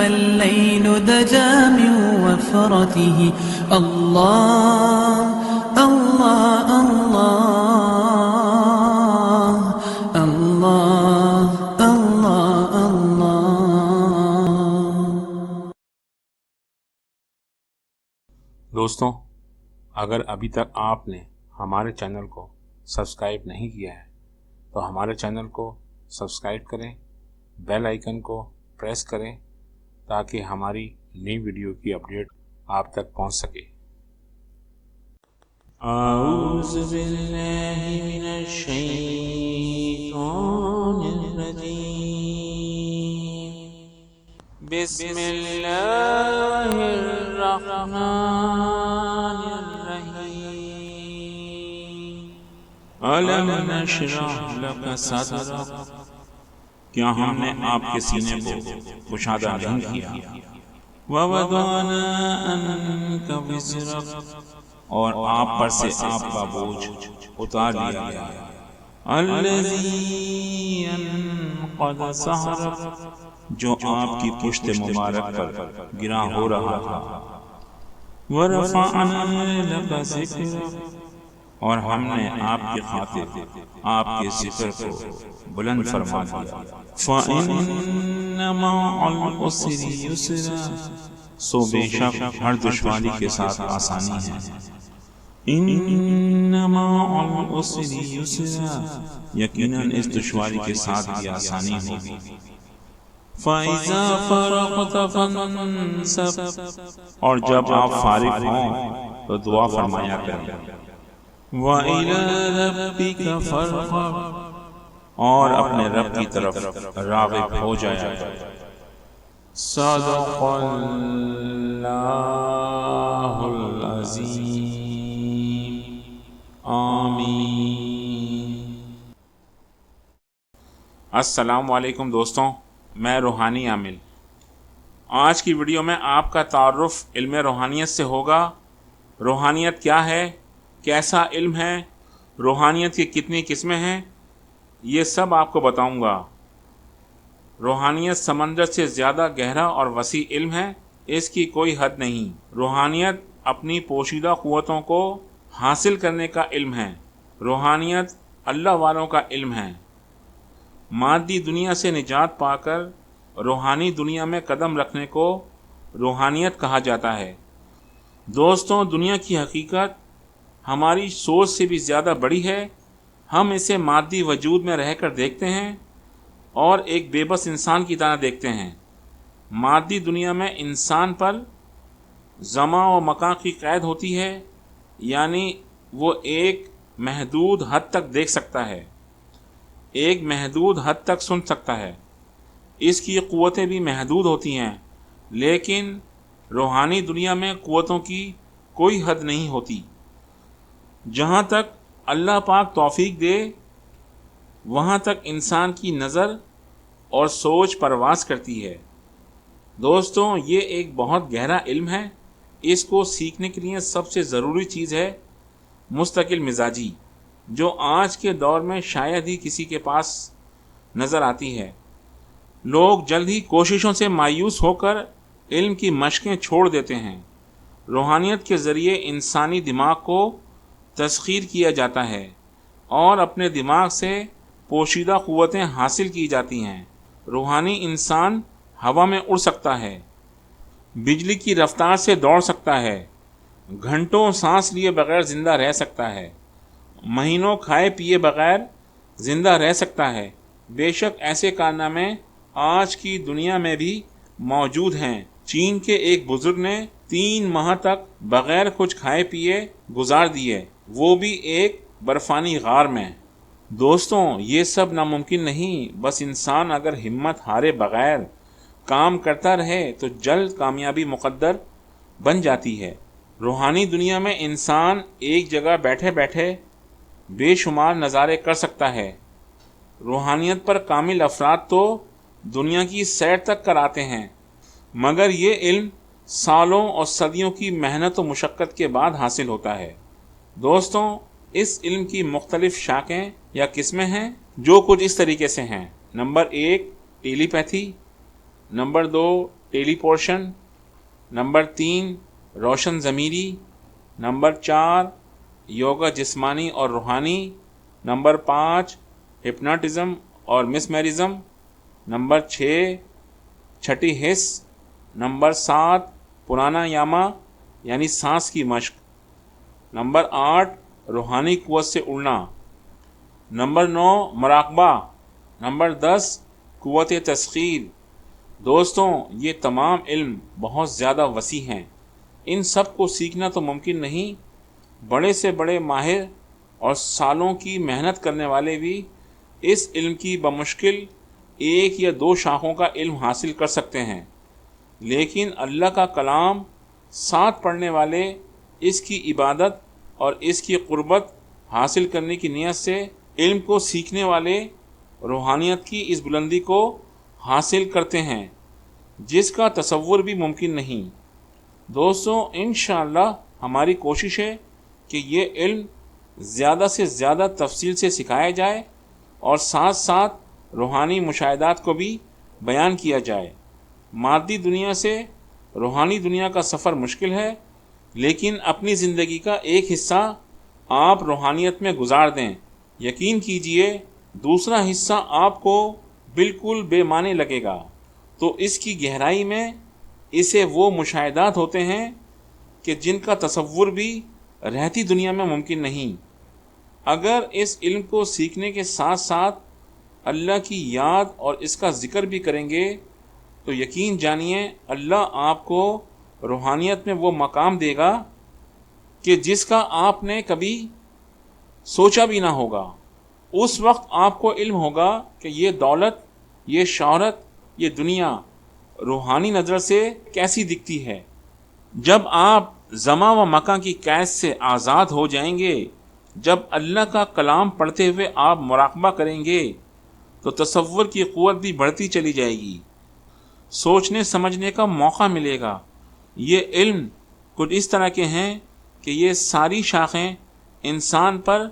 الليل دجى من وفرته الله الله الله الله الله الله. دوستوں، اگر ابھی تک آپ نے ہمارے چینل کو سبسکرائب نہیں کیا ہے تو ہمارے چینل کو سبسکرائب کریں، بیل آئیکن کو پریس کریں تاکہ ہماری نئی ویڈیو کی اپڈیٹ آپ تک پہنچ سکے۔ اعوذ باللہ من الشیطان الرجیم، بسم اللہ الرحمن الرحیم۔ أَلَمْ نَشْرَحْ لَكَ صَدْرَكَ، کیا ہم نے آپ کے سینے کو کشادہ نہیں کیا؟ وَوَضَعْنَا عَنْكَ وِزْرَكَ، اور آپ پر سے آپ کا بوجھ اتار لیا گیا۔ الَّذِي أَنْقَضَ ظَهْرَكَ، جو آپ کی پشت مبارک پر گرا ہو رہا تھا۔ وَرَفَعْنَا لَكَ ذِكْرَكَ، اور ہم نے آپ کی خاطر آپ کے ذکر کو بلند فرما دیا۔ فَإِنَّ مَعَ الْعُسْرِ يُسْرًا، سو بے شک ہر دشواری کے ساتھ آسانی ہے۔ إِنَّ مَعَ الْعُسْرِ يُسْرًا، یقیناً اس دشواری کے ساتھ بھی آسانی ہوگی۔ فَإِذَا فَرَغْتَ فَانْصَبْ، اور جب آپ فارغ ہوں تو دعا فرمایا کریں۔ وَإِلَى رَبِّكَ فَارْغَب، اور اپنے رب کی طرف راغب ہو جایا۔ صدق اللہ العظیم، آمین۔ السلام علیکم دوستوں، میں روحانی عامل۔ آج کی ویڈیو میں آپ کا تعارف علم روحانیت سے ہوگا۔ روحانیت کیا ہے، کیسا علم ہے، روحانیت کی کتنی قسمیں ہیں، یہ سب آپ کو بتاؤں گا۔ روحانیت سمندر سے زیادہ گہرا اور وسیع علم ہے، اس کی کوئی حد نہیں۔ روحانیت اپنی پوشیدہ قوتوں کو حاصل کرنے کا علم ہے۔ روحانیت اللہ والوں کا علم ہے۔ مادی دنیا سے نجات پا کر روحانی دنیا میں قدم رکھنے کو روحانیت کہا جاتا ہے۔ دوستوں، دنیا کی حقیقت ہماری سوچ سے بھی زیادہ بڑی ہے۔ ہم اسے مادی وجود میں رہ کر دیکھتے ہیں اور ایک بے بس انسان کی طرح دیکھتے ہیں۔ مادی دنیا میں انسان پر زمان و مکان کی قید ہوتی ہے، یعنی وہ ایک محدود حد تک دیکھ سکتا ہے، ایک محدود حد تک سن سکتا ہے، اس کی قوتیں بھی محدود ہوتی ہیں۔ لیکن روحانی دنیا میں قوتوں کی کوئی حد نہیں ہوتی۔ جہاں تک اللہ پاک توفیق دے وہاں تک انسان کی نظر اور سوچ پرواز کرتی ہے۔ دوستوں، یہ ایک بہت گہرا علم ہے۔ اس کو سیکھنے کے لیے سب سے ضروری چیز ہے مستقل مزاجی، جو آج کے دور میں شاید ہی کسی کے پاس نظر آتی ہے۔ لوگ جلد ہی کوششوں سے مایوس ہو کر علم کی مشقیں چھوڑ دیتے ہیں۔ روحانیت کے ذریعے انسانی دماغ کو تسخیر کیا جاتا ہے اور اپنے دماغ سے پوشیدہ قوتیں حاصل کی جاتی ہیں۔ روحانی انسان ہوا میں اڑ سکتا ہے، بجلی کی رفتار سے دوڑ سکتا ہے، گھنٹوں سانس لیے بغیر زندہ رہ سکتا ہے، مہینوں کھائے پیے بغیر زندہ رہ سکتا ہے۔ بے شک ایسے کارنامے آج کی دنیا میں بھی موجود ہیں۔ چین کے ایک بزرگ نے 3 ماہ تک بغیر کچھ کھائے پیے گزار دیے، وہ بھی ایک برفانی غار میں۔ دوستوں، یہ سب ناممکن نہیں، بس انسان اگر ہمت ہارے بغیر کام کرتا رہے تو جلد کامیابی مقدر بن جاتی ہے۔ روحانی دنیا میں انسان ایک جگہ بیٹھے بیٹھے بے شمار نظارے کر سکتا ہے۔ روحانیت پر کامل افراد تو دنیا کی سیر تک کراتے ہیں، مگر یہ علم سالوں اور صدیوں کی محنت و مشقت کے بعد حاصل ہوتا ہے۔ دوستوں، اس علم کی مختلف شاخیں یا قسمیں ہیں جو کچھ اس طریقے سے ہیں۔ نمبر 1 ٹیلی پیتھی، نمبر 2 ٹیلی پورشن، نمبر 3 روشن ضمیری، نمبر 4 یوگا جسمانی اور روحانی، نمبر 5 ہپناٹزم اور مسمرزم، نمبر 6 چھٹی حس، نمبر 7 پرانایاما یعنی سانس کی مشق، نمبر 8 روحانی قوت سے اڑنا، نمبر 9 مراقبہ، نمبر 10 قوت تسخیر۔ دوستوں، یہ تمام علم بہت زیادہ وسیع ہیں، ان سب کو سیکھنا تو ممکن نہیں۔ بڑے سے بڑے ماہر اور سالوں کی محنت کرنے والے بھی اس علم کی بمشکل 1 یا 2 شاخوں کا علم حاصل کر سکتے ہیں، لیکن اللہ کا کلام ساتھ پڑھنے والے اس کی عبادت اور اس کی قربت حاصل کرنے کی نیت سے علم کو سیکھنے والے روحانیت کی اس بلندی کو حاصل کرتے ہیں جس کا تصور بھی ممکن نہیں۔ دوستوں، انشاءاللہ ہماری کوشش ہے کہ یہ علم زیادہ سے زیادہ تفصیل سے سکھایا جائے اور ساتھ ساتھ روحانی مشاہدات کو بھی بیان کیا جائے۔ مادی دنیا سے روحانی دنیا کا سفر مشکل ہے، لیکن اپنی زندگی کا ایک حصہ آپ روحانیت میں گزار دیں، یقین کیجئے دوسرا حصہ آپ کو بالکل بے معنی لگے گا۔ تو اس کی گہرائی میں اسے وہ مشاہدات ہوتے ہیں کہ جن کا تصور بھی رہتی دنیا میں ممکن نہیں۔ اگر اس علم کو سیکھنے کے ساتھ ساتھ اللہ کی یاد اور اس کا ذکر بھی کریں گے تو یقین جانیے اللہ آپ کو روحانیت میں وہ مقام دے گا کہ جس کا آپ نے کبھی سوچا بھی نہ ہوگا۔ اس وقت آپ کو علم ہوگا کہ یہ دولت، یہ شہرت، یہ دنیا روحانی نظر سے کیسی دکھتی ہے۔ جب آپ زمان و مکان کی قید سے آزاد ہو جائیں گے، جب اللہ کا کلام پڑھتے ہوئے آپ مراقبہ کریں گے تو تصور کی قوت بھی بڑھتی چلی جائے گی، سوچنے سمجھنے کا موقع ملے گا۔ یہ علم کچھ اس طرح کے ہیں کہ یہ ساری شاخیں انسان پر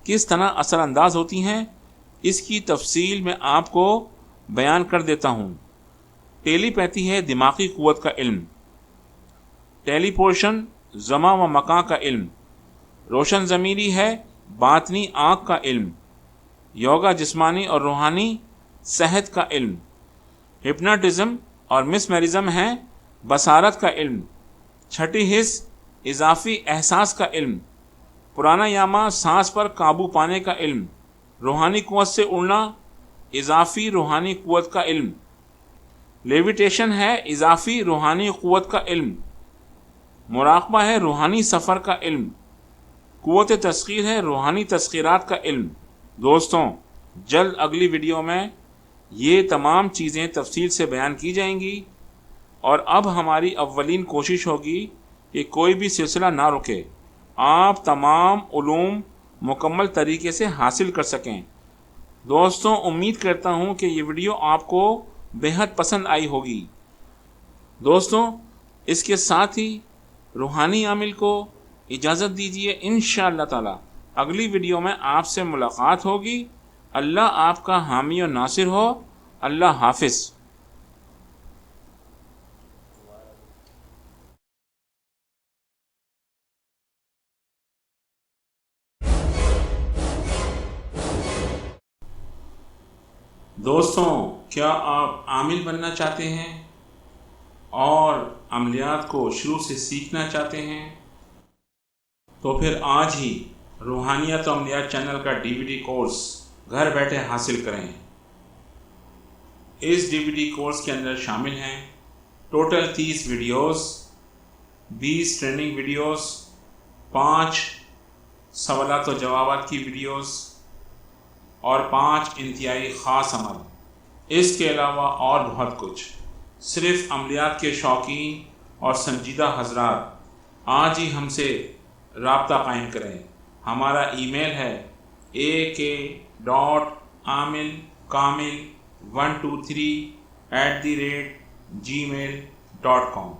کس طرح اثر انداز ہوتی ہیں، اس کی تفصیل میں آپ کو بیان کر دیتا ہوں۔ ٹیلی پیتھی ہے دماغی قوت کا علم، ٹیلی پورشن زمان و مکان کا علم، روشن ضمیری ہے باطنی آنکھ کا علم، یوگا جسمانی اور روحانی صحت کا علم، ہپناٹزم اور مسمرزم ہے بصارت کا علم، چھٹی حس اضافی احساس کا علم، پرانایاما سانس پر قابو پانے کا علم، روحانی قوت سے اڑنا اضافی روحانی قوت کا علم، لیویٹیشن ہے اضافی روحانی قوت کا علم، مراقبہ ہے روحانی سفر کا علم، قوت تسخیر ہے روحانی تسخیرات کا علم۔ دوستوں، جلد اگلی ویڈیو میں یہ تمام چیزیں تفصیل سے بیان کی جائیں گی، اور اب ہماری اولین کوشش ہوگی کہ کوئی بھی سلسلہ نہ رکے، آپ تمام علوم مکمل طریقے سے حاصل کر سکیں۔ دوستوں، امید کرتا ہوں کہ یہ ویڈیو آپ کو بہت پسند آئی ہوگی۔ دوستوں، اس کے ساتھ ہی روحانی عامل کو اجازت دیجیے، انشاءاللہ تعالی اگلی ویڈیو میں آپ سے ملاقات ہوگی۔ اللہ آپ کا حامی و ناصر ہو۔ اللہ حافظ۔ دوستوں، کیا آپ عامل بننا چاہتے ہیں اور عملیات کو شروع سے سیکھنا چاہتے ہیں؟ تو پھر آج ہی روحانیت و عملیات چینل کا DVD کورس گھر بیٹھے حاصل کریں۔ اس DVD کورس کے اندر شامل ہیں ٹوٹل 30 ویڈیوز، 20 ٹریننگ ویڈیوز، 5 سوالات و جوابات کی ویڈیوز اور 5 انتہائی خاص عمل۔ اس کے علاوہ اور بہت کچھ۔ صرف عملیات کے شوقین اور سنجیدہ حضرات آج ہی ہم سے رابطہ قائم کریں۔ ہمارا ای میل ہے ak.amilkamil123@gmail.com۔